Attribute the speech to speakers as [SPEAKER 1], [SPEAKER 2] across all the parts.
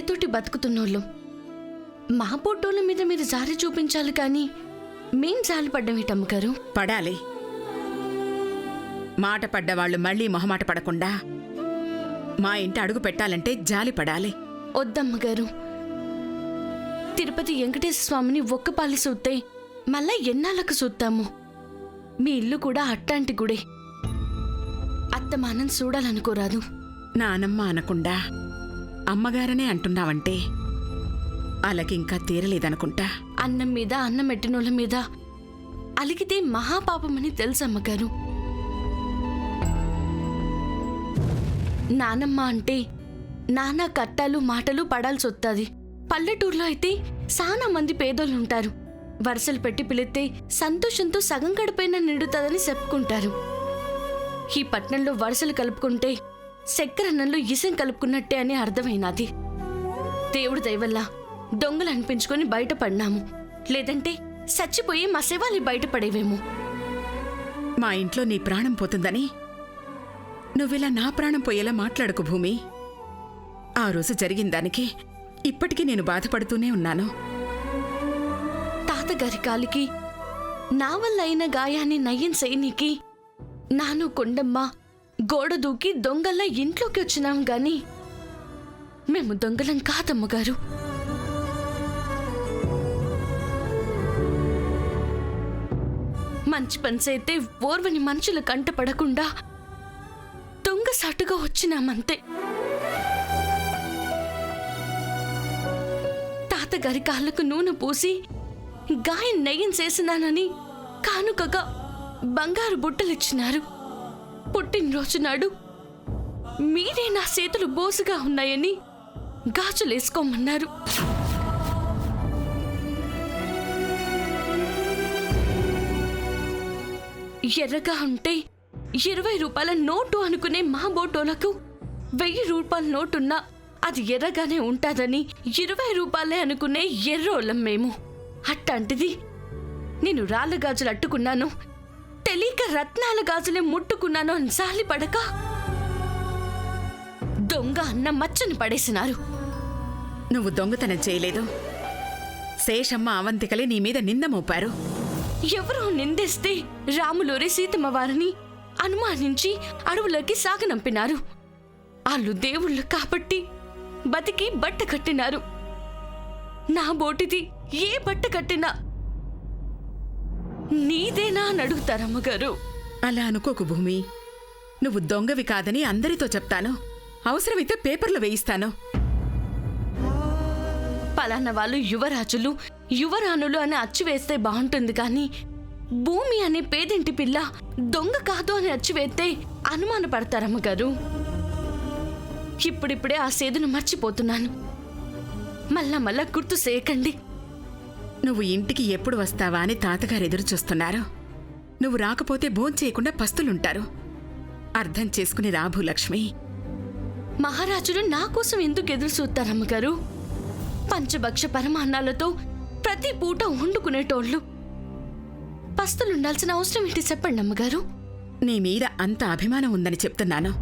[SPEAKER 1] మీతోటి బతుకుతున్నోళ్ళం. మా ఫోటోల మీద మీరు జారి చూపించాలి కానీ మేం జాలి పడ్డమేటమ్మగారు.
[SPEAKER 2] పడాలి. మాట పడ్డవాళ్లు మళ్ళీ మొహమాట పడకుండా మా ఇంటి అడుగు పెట్టాలంటే జాలి పడాలి.
[SPEAKER 1] వద్దమ్మగారు, తిరుపతి వెంకటేశ్వర స్వామిని ఒక్కపాలి చూస్తే మళ్ళా ఎన్నాళ్ళకు చూస్తాము. మీ ఇల్లు కూడా అట్టాంటి గుడే. అత్తమానం చూడాలనుకోరాదు.
[SPEAKER 2] నానమ్మ అనకుండా అమ్మగారనే అంటున్నావంటే అలాగింకా తీరలేదనుకుంటా.
[SPEAKER 1] అన్నం మీద అన్నం పెట్టినోళ్ళ మీద అలిగితే మహాపాపమని తెలుసమ్మగారు. నానమ్మ అంటే నానా కట్టాలు మాటలు పడాల్సి వస్తుంది. పల్లెటూరులో అయితే చాలా మంది పేదోళ్ళుంటారు. వరుసలు పెట్టి పిలిస్తే సంతోషంతో సగం గడిపైన నిండుతుందని చెప్పుకుంటారు. ఈ పట్నంలో వరుసలు కలుపుకుంటే చక్కెరన్నంలో ఇసం కలుపుకున్నట్టే అని అర్థమైనది. దేవుడి దయవల్ల దొంగలు అనిపించుకొని బయటపడినాము. లేదంటే చచ్చిపోయి మా శవాలు బయటపడేవేమో.
[SPEAKER 2] మా ఇంట్లో నీ ప్రాణం పోతుందని నువ్విలా నా ప్రాణం పోయేలా మాట్లాడకు భూమి. ఆ రోజు జరిగిన దానికి ఇప్పటికీ నేను బాధపడుతూనే ఉన్నాను.
[SPEAKER 1] తాతగారి కాలికి నా వల్ల అయిన గాయాన్ని నయ్యం చేయనీకి నాను కొండమ్మ గోడ దూకి దొంగల్లా ఇంట్లోకి వచ్చినాం గాని మేము దొంగలం కాదమ్మగారు. మంచి పని చేస్తే ఓర్వని మనుషుల కంట పడకుండా దొంగ సాటుగా వచ్చినామంతే. తాతగారి కాళ్ళకు నూనె పూసి గాయం నయ్యం చేసినానని కానుకగా బంగారు బుట్టలిచ్చినారు. పుట్టినరోజు నాడు మీరే నా చేతులు బోసుగా ఉన్నాయని గాజులేసుకోమన్నారు. ఎర్రగా ఉంటే 20 రూపాయల నోటు అనుకునే మా బోటోలకు 1000 రూపాయల నోటున్నా అది ఎర్రగానే ఉంటాదని 20 రూపాయలే అనుకునే ఎర్రోళ్ళం మేము. అట్టాంటిది నేను రాళ్ళ గాజులు అట్టుకున్నాను, తెలియక రత్నాల గాజులే ముట్టుకున్నాను అని జాలి పడక దొంగ అన్న మచ్చని పడేసినారు.
[SPEAKER 2] నువ్వు దొంగతనం చేయలేదు. శేషమ్మ అవంతికలే నీ మీద నింద మోపారు.
[SPEAKER 1] ఎవరో నిందేస్తే రాములోరి సీతమ్మ వారిని అనుమానించి అడవులోకి సాగనంపినారు. వాళ్ళు దేవుళ్ళు కాబట్టి బతికి బట్ట కట్టినారు. నా బోటిది ఏ బట్ట కట్టినా నీదేనా అని అడుగుతారమ్మగారు.
[SPEAKER 2] అలా అనుకోకు భూమి. నువ్వు దొంగవి కాదని అందరితో చెప్తాను. అవసరమైతే పేపర్లో వేయిస్తాను.
[SPEAKER 1] పలానా వాళ్ళు యువరాజులు యువరాణులు అని అచ్చివేస్తే బాగుంటుంది కానీ భూమి అనే పేదింటి పిల్ల దొంగ కాదు అని అచ్చివేస్తే అనుమానపడతారమ్మగారు. ఇప్పుడిప్పుడే ఆ సేదును మర్చిపోతున్నాను. మళ్ళా గుర్తు చేయకండి.
[SPEAKER 2] నువ్వు ఇంటికి ఎప్పుడు వస్తావా అని తాతగారు ఎదురు చూస్తున్నారు. నువ్వు రాకపోతే భోంచేయకుండా పస్తులుంటారు. అర్థం చేసుకుని రా భూలక్ష్మి.
[SPEAKER 1] మహారాజులు నా కోసం ఎందుకు ఎదురు చూస్తారమ్మగారు? పంచభక్ష పరమాన్నాలతో ప్రతి పూట వండుకునేటోళ్ళు. పస్తులుండాల్సిన అవసరం ఏంటి చెప్పండి అమ్మగారు.
[SPEAKER 2] నీ మీద అంత అభిమానం ఉందని చెప్తున్నాను.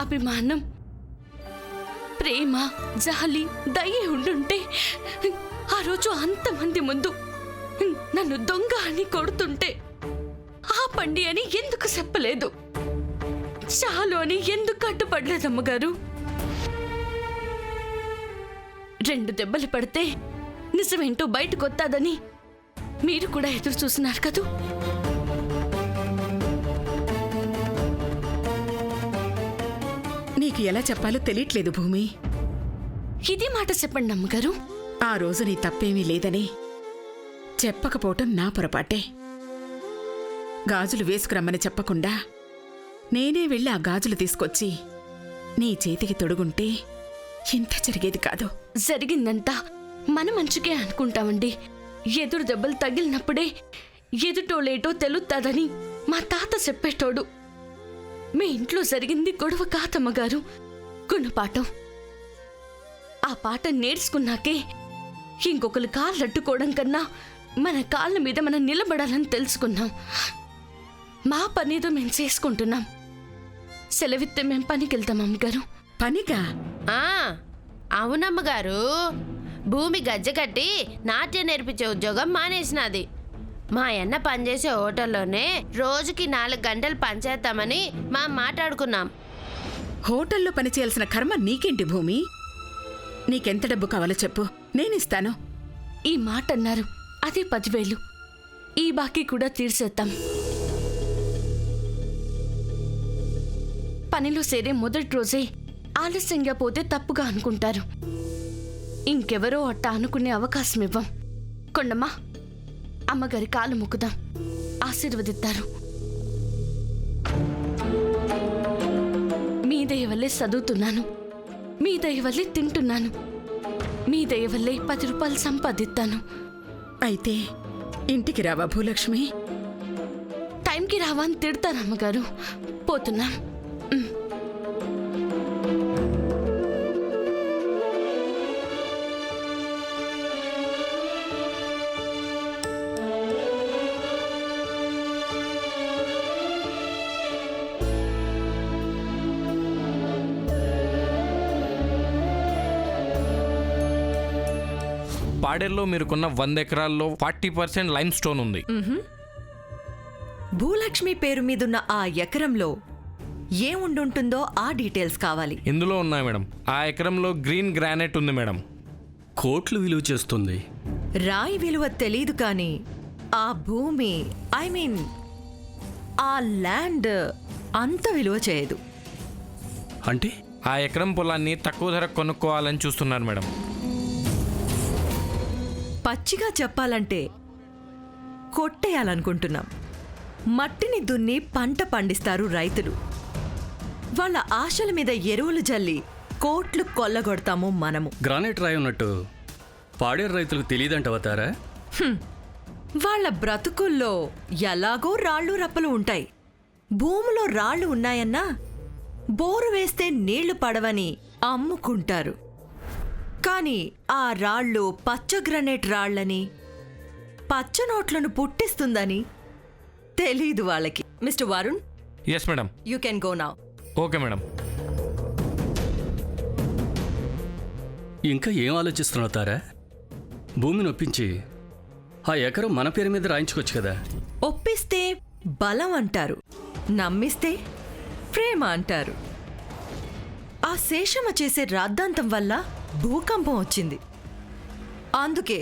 [SPEAKER 1] అభిమానం, ప్రేమ, జాలి, దయ ఉండుంటే ఆ రోజు అంతమంది ముందు నన్ను దొంగ అని కొడుతుంటే ఆ పండి అని ఎందుకు చెప్పలేదు? చాలు అని ఎందుకు కట్టుపడలేదమ్మగారు? 2 దెబ్బలు పడితే నిజమేంటో బయటకొత్తాదని మీరు కూడా ఎదురు చూస్తున్నారు కదూ.
[SPEAKER 2] నీకు ఎలా చెప్పాలో తెలియట్లేదు భూమి.
[SPEAKER 1] ఇది మాట చెప్పండి అమ్మగారు.
[SPEAKER 2] ఆ రోజు నీ తప్పేమీ లేదని చెప్పకపోవటం నా పొరపాటే. గాజులు వేసుకురమ్మని చెప్పకుండా నేనే వెళ్ళి ఆ గాజులు తీసుకొచ్చి నీ చేతికి తొడుగుంటే ఇంత జరిగేది కాదు.
[SPEAKER 1] జరిగిందంతా మన మంచికే అనుకుంటామండి. ఎదురు దెబ్బలు తగిలినప్పుడే ఎదుటోలేటో తెలుస్తాదని మా తాత చెప్పేటోడు. మీ ఇంట్లో జరిగింది గొడవ కాదమ్మగారు, గుణపాఠం. ఆ పాట నేర్చుకున్నాకే ఇంకొకరు కాళ్ళు అట్టుకోవడం కన్నా మన కాళ్ళ మీద మనం నిలబడాలని తెలుసుకున్నాం. మా పనేదో మేము చేసుకుంటున్నాం. సెలవిస్తే మేము పనికి వెళ్తాం అమ్మగారు.
[SPEAKER 2] పనికా?
[SPEAKER 3] అవునమ్మగారు, భూమి గజ్జె కట్టి నాట్యం నేర్పించే ఉద్యోగం మానేసినది. మా అన్న పనిచేసే హోటల్లోనే రోజుకి 4 గంటలు పనిచేస్తామని మాట్లాడుకున్నాం.
[SPEAKER 2] హోటల్లో పనిచేయాల్సిన కర్మ నీకేంటి భూమి? నీకెంత డబ్బు కావాలో చెప్పు, నేనిస్తాను.
[SPEAKER 1] ఈ మాట అన్నారు, అదే 10,000. ఈ బాకీ కూడా తీర్చేద్దాం. పనిలో చేరే మొదటి రోజే ఆలస్యంగా పోతే తప్పుగా అనుకుంటారు. ఇంకెవరో అట్ట అనుకునే అవకాశం ఇవ్వం. కొండమ్మా, అమ్మగారి కాలు మొక్కుదాం, ఆశీర్వదిస్తారు. మీ దయ వల్లే చదువుతున్నాను, మీ దయ వల్లే తింటున్నాను, మీ దయ వల్లే 10 రూపాయలు సంపాదిస్తాను.
[SPEAKER 2] అయితే ఇంటికి రావా భూలక్ష్మి?
[SPEAKER 1] టైంకి రావా అని తిడతాను అమ్మగారు. పోతున్నా.
[SPEAKER 4] పాడేరులో మీరుకున్న 100 ఎకరాల్లో 40% లైమ్ స్టోన్ ఉంది.
[SPEAKER 5] భూలక్ష్మి పేరు మీదున్న ఆ ఎకరంలో ఏముండుంటుందో ఆ డీటెయిల్స్ కావాలి.
[SPEAKER 4] ఇందులో ఉన్నాయి మేడం. ఆ ఎకరంలో గ్రీన్ గ్రానైట్ ఉంది మేడం.
[SPEAKER 6] కోట్లు విలువ చేస్తుంది.
[SPEAKER 5] రాయి విలువ తెలీదు కానీ ఆ భూమి ఆ ల్యాండ్ అంత విలువ చేయదు.
[SPEAKER 6] అంటే
[SPEAKER 4] ఆ ఎకరం పొలాన్ని తక్కువ ధరకు కొనుక్కోవాలని చూస్తున్నారు మేడం.
[SPEAKER 5] పచ్చిగా చెప్పాలంటే కొట్టేయాలనుకుంటున్నాం. మట్టిని దున్ని పంట పండిస్తారు రైతులు. వాళ్ళ ఆశల మీద ఎరువులు జల్లి కోట్లు కొల్లగొడతాము మనము.
[SPEAKER 6] గ్రానైట్ రాయి ఉన్నట్టు పాడేరు రైతులకు తెలియదంటవతారా?
[SPEAKER 5] వాళ్ళ బ్రతుకుల్లో ఎలాగో రాళ్ళు రప్పలు ఉంటాయి. భూమిలో రాళ్ళు ఉన్నాయన్నా బోరు వేస్తే నీళ్లు పడవని అమ్ముకుంటారు. కానీ ఆ రాళ్ళు పచ్చ గ్రనైట్ రాళ్లని, పచ్చ నోట్లను పుట్టిస్తుందని తెలీదు వాళ్ళకి. Mister Varun,
[SPEAKER 4] yes madam.
[SPEAKER 5] You can go now.
[SPEAKER 4] Okay madam.
[SPEAKER 6] ఇంకా ఏం ఆలోచిస్తున్నావుతారా? భూమిని ఒప్పించి ఆ ఎకరం మన పేరు మీద రాయించుకోవచ్చు కదా.
[SPEAKER 5] ఒప్పిస్తే బలం అంటారు, నమ్మిస్తే ప్రేమ అంటారు. ఆ శేషమ్మ చేసే రాద్ధాంతం వల్ల భూకంపం వచ్చింది. అందుకే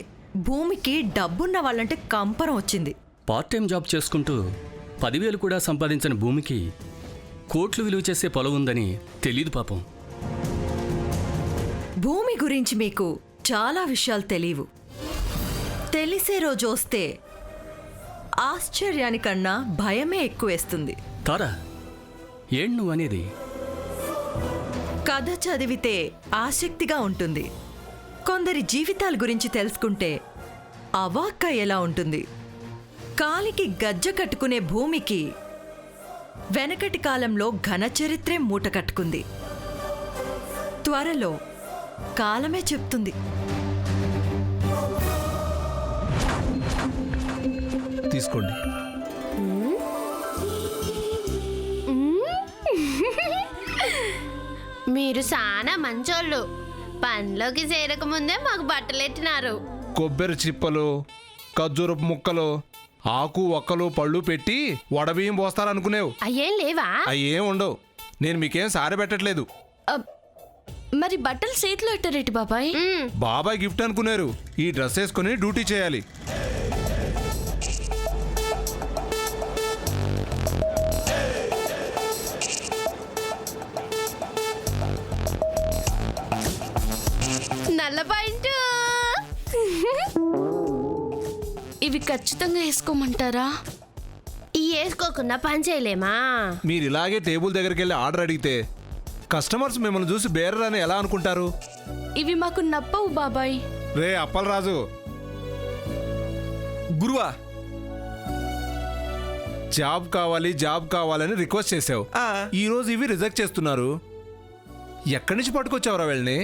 [SPEAKER 5] భూమికి డబ్బున్న వాళ్ళంటే కంపరం వచ్చింది.
[SPEAKER 6] పార్ట్ టైం జాబ్ చేసుకుంటూ 10,000 కూడా సంపాదించిన భూమికి కోట్లు విలువ చేసే పొలం ఉందని తెలీదు పాపం.
[SPEAKER 5] భూమి గురించి మీకు చాలా విషయాలు తెలియవు. తెలిసే రోజు వస్తే ఆశ్చర్యానికన్నా భయమే ఎక్కువేస్తుంది.
[SPEAKER 6] తారా, ఏం నువ్వు అనేది?
[SPEAKER 5] కథ చదివితే ఆసక్తిగా ఉంటుంది. కొందరి జీవితాల గురించి తెలుసుకుంటే అవాక్క ఎలా ఉంటుంది. కాలికి గజ్జ కట్టుకునే భూమికి వెనకటి కాలంలో ఘన చరిత్రే మూట కట్టుకుంది. త్వరలో కాలమే చెప్తుంది.
[SPEAKER 7] తీసుకోండి.
[SPEAKER 3] మీరు చాలా మంచోళ్ళు. పనిలోకి చేరకముందే మాకు బట్టలెట్టినారు.
[SPEAKER 7] కొబ్బరి చిప్పలు, ఖర్జూరపు ముక్కలు, ఆకు ఒక్కలు పళ్ళు పెట్టి వడబియ్యం పోస్తారనుకునేవు.
[SPEAKER 3] అయ్యేం లేవా?
[SPEAKER 7] అయ్యేం ఉండవు. నేను మీకేం సారె పెట్టట్లేదు.
[SPEAKER 1] మరి బట్టలు చేతిలో ఎట్టారేటి బాబాయ్?
[SPEAKER 7] బాబాయ్ గిఫ్ట్ అనుకున్నారు. ఈ డ్రెస్ వేసుకుని డ్యూటీ చేయాలి.
[SPEAKER 3] నల్ల పాయింట్.
[SPEAKER 1] ఇవి ఖచ్చితంగా వేసుకోమంటారా?
[SPEAKER 3] ఈ వేసుకోకుండా పని చేయలేమా?
[SPEAKER 7] మీరు ఇలాగే టేబుల్ దగ్గరికి వెళ్ళి ఆర్డర్ అడిగితే కస్టమర్స్ మిమ్మల్ని చూసి బేరర్ అని ఎలా అనుకుంటారు?
[SPEAKER 1] ఇవి మాకు నప్పవు బాబాయ్.
[SPEAKER 7] రే అప్పలరాజు,
[SPEAKER 8] గురువా,
[SPEAKER 7] జాబ్ కావాలని రిక్వెస్ట్ చేసావు. ఈ రోజు ఇవి రిజెక్ట్ చేస్తున్నారు. ఎక్కడి నుంచి పట్టుకొచ్చావురా వెళ్ళని?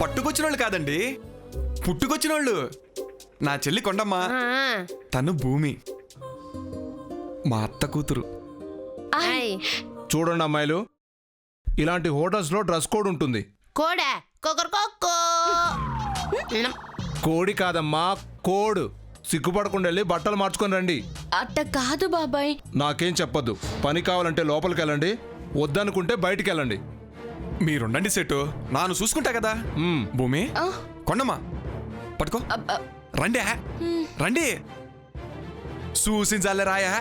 [SPEAKER 8] పట్టుకొచ్చిన వాళ్ళు కాదండి, పుట్టుకొచ్చిన వాళ్ళు. నా చెల్లి కొండమ్మ, తను భూమి, మా అత్త కూతురు.
[SPEAKER 7] చూడండి అమ్మాయిలు, ఇలాంటి హోటల్స్లో డ్రెస్ కోడ్ ఉంటుంది.
[SPEAKER 3] కోడా కొకరకొక్కో.
[SPEAKER 7] కోడి కాదమ్మా, కోడ్. సిగ్గుపడకుండా వెళ్ళి బట్టలు మార్చుకొని రండి.
[SPEAKER 1] అట్ట కాదు బాబాయ్.
[SPEAKER 7] నాకేం చెప్పొద్దు. పని కావాలంటే లోపలికి వెళ్ళండి, వద్దనుకుంటే బయటికి వెళ్ళండి.
[SPEAKER 8] మీరుండండి సెటు, నాను చూసుకుంటా కదా. భూమి
[SPEAKER 1] ఆ,
[SPEAKER 8] కొండమ్మా పట్టుకో.
[SPEAKER 1] అబ్బ,
[SPEAKER 8] రండి రండి, చూసించాలే రాయా.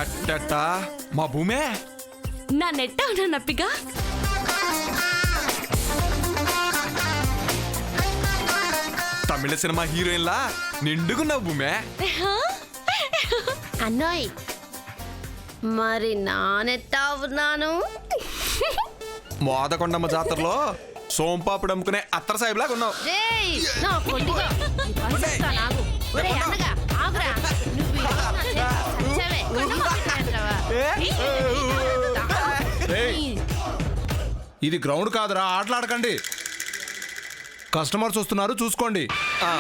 [SPEAKER 8] ఎట్టట్టా మా భూమే
[SPEAKER 1] నా నెట్ట ఉన్నా నప్పిగా.
[SPEAKER 8] తమిళ సినిమా హీరోయిన్లా నిండుకున్నావు భూమే.
[SPEAKER 3] అన్నోయ్ మరి నానెట్టా ఉన్నాను.
[SPEAKER 8] మోదకొండమ్మ జాతరలో సోంపాపుడు అమ్ముకునే అత్తర సాహిబ్లాగా ఉన్నావు.
[SPEAKER 3] రేయ్, నా కొండిగా. ఈ పరిస్థితి నాకు. ఒరేయ్ అన్నగా, ఆగురా. నువ్వు ఈ రోజు నా చేతికి చచ్చావే. కొండమ్మ పెట్టేయంట్రావా?
[SPEAKER 7] ఏయ్, ఇది గ్రౌండ్ కాదురా, ఆటలాడకండి. కస్టమర్స్ వస్తున్నారు, చూసుకోండి.
[SPEAKER 8] ఆ.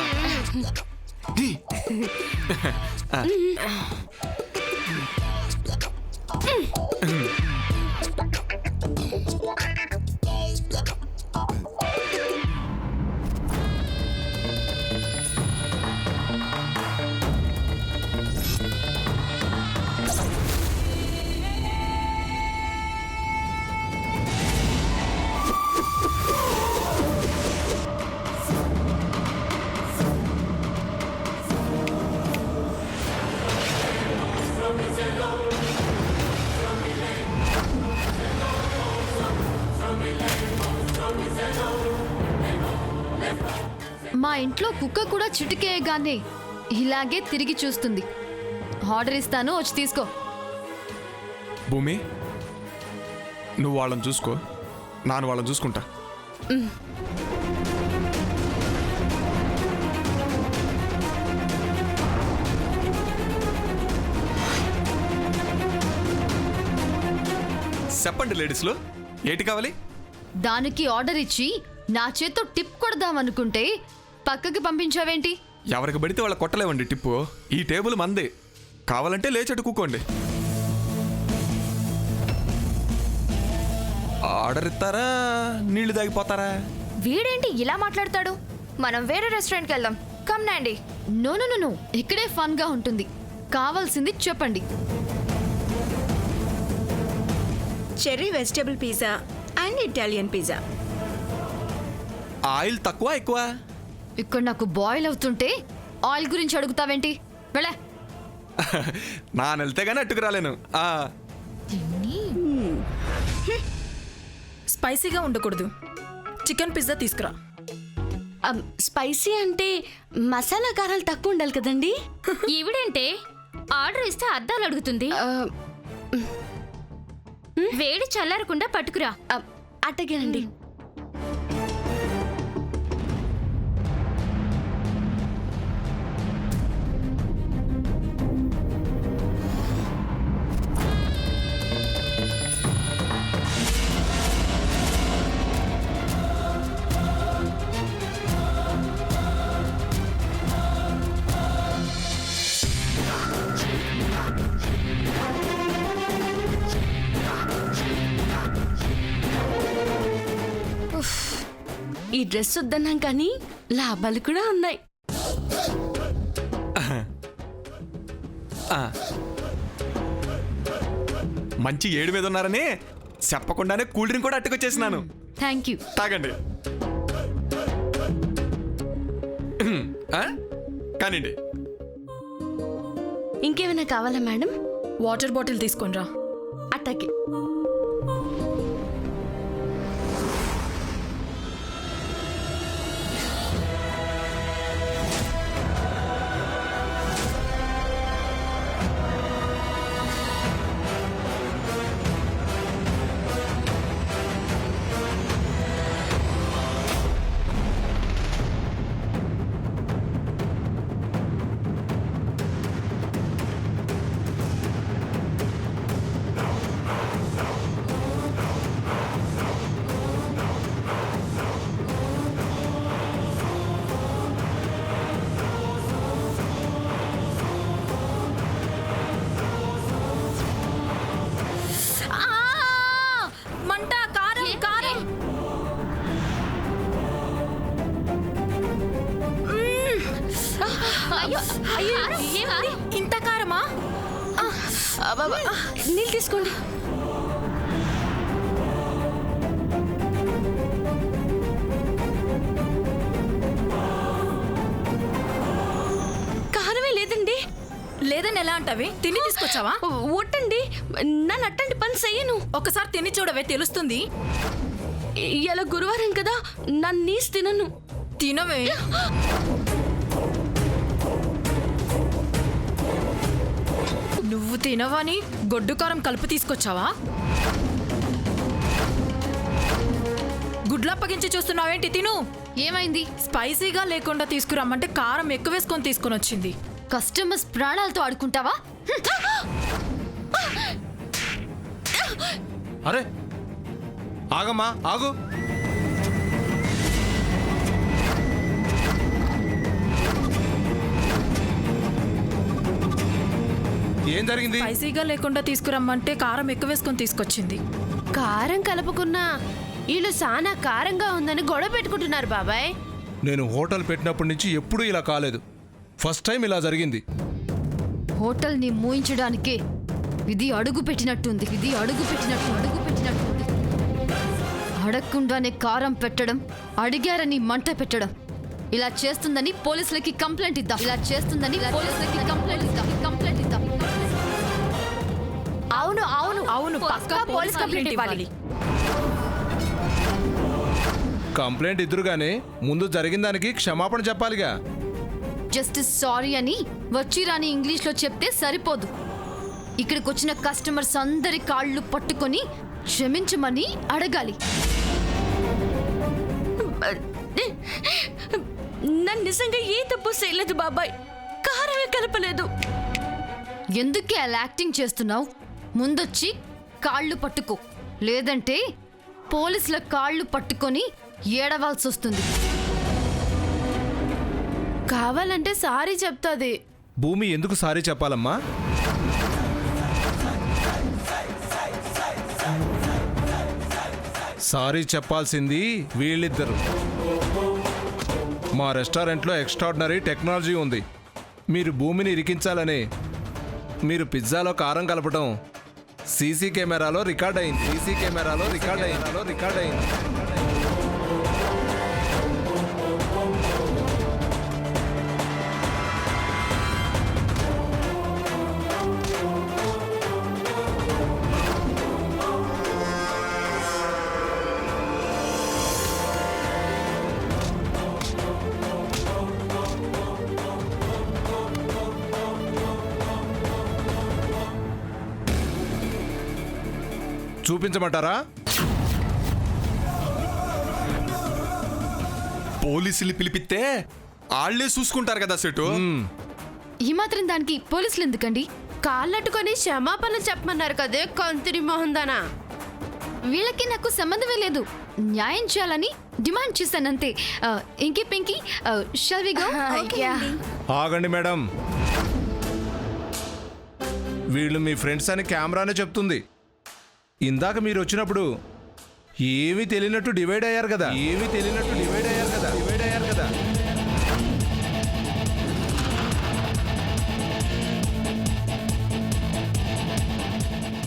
[SPEAKER 9] మా ఇంట్లో కుక్క కూడా చిటికేయగానే ఇలాగే తిరిగి చూస్తుంది. ఆర్డర్ ఇస్తాను, వచ్చి తీసుకో.
[SPEAKER 8] భూమి నువ్వు వాళ్ళని చూసుకో, నాను వాళ్ళని చూసుకుంటా. చెప్పండి లేడీస్లో ఏంటి కావాలి?
[SPEAKER 9] దానికి ఆర్డర్ ఇచ్చి నా చేత్తో టిప్ కొడదామనుకుంటే పక్కకి పంపించావేంటి?
[SPEAKER 8] ఎవరికి పడితే వాళ్ళ కొట్టలేవండి టిప్పు. ఈ టేబుల్ మందే, కావాలంటే లేచట్టు కూకోండి. ఆర్డర్ ఇస్తారా, నీళ్లు తాగిపోతారా?
[SPEAKER 9] వీడేంటి ఇలా మాట్లాడతాడు? మనం వేరే రెస్టారెంట్కి వెళ్దాం. కమ్నండి. నో నో నో నో, ఇక్కడే ఫన్ గా ఉంటుంది. కావాల్సింది చెప్పండి.
[SPEAKER 10] Cherry vegetable pizza and Italian pizza.
[SPEAKER 8] Oil తక్కువ ఎక్కువ?
[SPEAKER 9] ఇక్కడ నాకు బాయిల్ అవుతుంటే ఆయిల్ గురించి అడుగుతావేంటి? వెళ్ళే.
[SPEAKER 8] నాన్న వెళ్తే గానీ అట్టుకు రాలేను.
[SPEAKER 10] స్పైసీగా ఉండకూడదు. చికెన్ పిజ్జా తీసుకురా.
[SPEAKER 1] స్పైసీ అంటే మసాలా కారాలు తక్కువ ఉండాలి కదండి.
[SPEAKER 11] ఈవిడంటే ఆర్డర్ ఇస్తే అద్దాలు అడుగుతుంది. వేడి చల్లారకుండా పట్టుకురా.
[SPEAKER 1] అట్టగేనండి. ఈ డ్రెస్ వద్దన్నాం కానీ లాభాలు కూడా ఉన్నాయి.
[SPEAKER 8] మంచి 7 మీద ఉన్నారని చెప్పకుండానే కూల్ డ్రింక్ కూడా అట్టుకొచ్చేసినాను.
[SPEAKER 9] Thank you.
[SPEAKER 8] తాగండి. కానివ్వండి.
[SPEAKER 1] ఇంకేమైనా కావాలా మేడం?
[SPEAKER 10] వాటర్ బాటిల్ తీసుకొనిరా.
[SPEAKER 1] అట్టకి. అబ్బబ్బా, నీళ్ళు తీసుకోండి. కారమే లేదండి.
[SPEAKER 9] లేదని ఎలా అంటావి? తిని తీసుకొచ్చావా?
[SPEAKER 1] ఒట్టండి, నన్ను అట్టండి పని చెయ్యను.
[SPEAKER 9] ఒకసారి తిని చూడవే, తెలుస్తుంది.
[SPEAKER 1] ఇలా గురువారం కదా, నన్ను నీసు తినను.
[SPEAKER 9] తినవే. నువ్వు తినవని గొడ్డు కారం కలుపు తీసుకొచ్చావా? గుడ్లప్పగించి చూస్తున్నావేంటి? తిను. ఏమైంది? స్పైసీగా లేకుండా తీసుకురమ్మంటే కారం ఎక్కువ వేసుకొని తీసుకొని వచ్చింది. కస్టమర్స్ ప్రాణాలతో ఆడుకుంటావా?
[SPEAKER 7] అరే ఆగమ్మా, ఆగు. ఏం జరిగింది?
[SPEAKER 9] స్పైసీగా లేకుండా తీసుకురమ్మంటే కారం ఎక్కువ వేసుకొని తీసుకొచ్చింది.
[SPEAKER 3] కారం కలుపుకున్నా వీళ్ళు చాలా కారంగా ఉందని గొడవ పెట్టుకుంటున్నారు బాబాయ్.
[SPEAKER 7] నేను హోటల్ పెట్టినప్పటి నుంచి ఎప్పుడూ ఇలా కాలేదు. ఫస్ట్ టైం ఇలా జరిగింది.
[SPEAKER 9] హోటల్ ని మూయించడానికే ఇది అడుగు పెట్టినట్టుంది. అడగకుండానే కారం పెట్టడం, అడిగారని మంట పెట్టడం. ఇలా చేస్తుందని పోలీసులకి కంప్లైంట్ ఇద్దాం. అవును పక్కా పోలీస్ కంప్లైంట్ ఇవ్వాలి.
[SPEAKER 7] కంప్లైంట్ ఇద్దరుగానే ముందు జరిగిన దానికి క్షమాపణ చెప్పాలిగా.
[SPEAKER 9] జస్ట్ సారీ అని వచ్చి రాని ఇంగ్లీష్లో చెప్తే సరిపోదు. ఇక్కడికి వచ్చిన కస్టమర్స్ అందరి కాళ్ళు పట్టుకొని క్షమించమని అడగాలి.
[SPEAKER 1] నన్ను నిజంగా ఏ తప్పు చేయలేదు బాబాయ్, కారమే కలపలేదు.
[SPEAKER 9] ఎందుకే అలా యాక్టింగ్ చేస్తున్నావు? ముందొచ్చి కాళ్ళు పట్టుకో, లేదంటే పోలీసుల కాళ్ళు పట్టుకొని ఏడవాల్సి వస్తుంది.
[SPEAKER 3] కావాలంటే సారీ చెప్తాది.
[SPEAKER 7] భూమి ఎందుకు సారీ చెప్పాలమ్మా? సారీ చెప్పాల్సింది వీళ్ళిద్దరు. మా రెస్టారెంట్లో ఎక్స్ట్రాడినరీ టెక్నాలజీ ఉంది. మీరు భూమిని ఇరికించాలని మీరు పిజ్జాలో కారం కలపడం సీసీ కెమెరాలో రికార్డ్ అయింది. చూపించమంటారా?
[SPEAKER 8] పోలీసులు పిలిపిస్తే ఆళ్లే చూసుకుంటారు కదా సెటు.
[SPEAKER 9] ఈ మాత్రం దానికి పోలీసులు ఎందుకండి?
[SPEAKER 3] కాళ్ళట్టుకొని క్షమాపణ చెప్పమన్నారు కదే కంతిరి మోహందానా.
[SPEAKER 9] వీళ్ళకి నాకు సంబంధమే లేదు. న్యాయం చేయాలని డిమాండ్ చేశానంతే. ఇంకే పింకీ, షల్ వి గో?
[SPEAKER 7] ఆగండి మేడం, వీళ్ళు మీ ఫ్రెండ్స్ అని కెమెరానే చెప్తుంది. ఇందాక మీరు వచ్చినప్పుడు ఏమీ తెలియనట్టు డివైడ్ అయ్యారు కదా.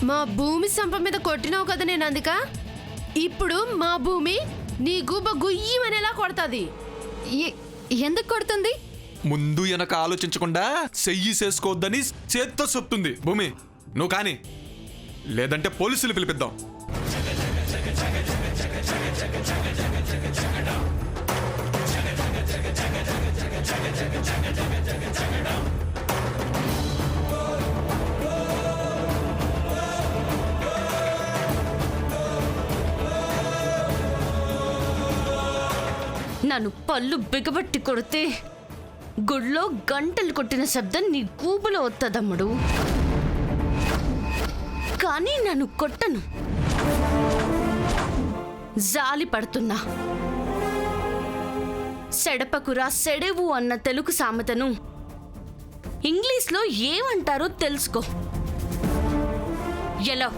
[SPEAKER 3] మా భూమి సంప మీద కొట్టినావు కదా నేను అందుక. ఇప్పుడు మా భూమి నీ గుబ్బ గుయ్యమనేలా కొడతాది.
[SPEAKER 9] ఎందుకు కొడుతుంది?
[SPEAKER 8] ముందు వెనక ఆలోచించకుండా చెయ్యి చేసుకోవద్దని చేత్తో చెప్తుంది భూమి. నువ్వు కానీ, లేదంటే పోలీసులు పిలిపిద్దాం.
[SPEAKER 1] నన్ను పళ్ళు బిగబట్టి కొడితే గుళ్ళో గంటలు కొట్టిన శబ్దం నీ గూబులో వత్తదమ్ముడు. కానీ నన్ను కొట్టను. జాలి పడుతున్నా. సెడపకురా సెడెవు అన్న తెలుగు సామెతను ఇంగ్లీష్లో ఏమంటారో తెలుసుకో. ఎలా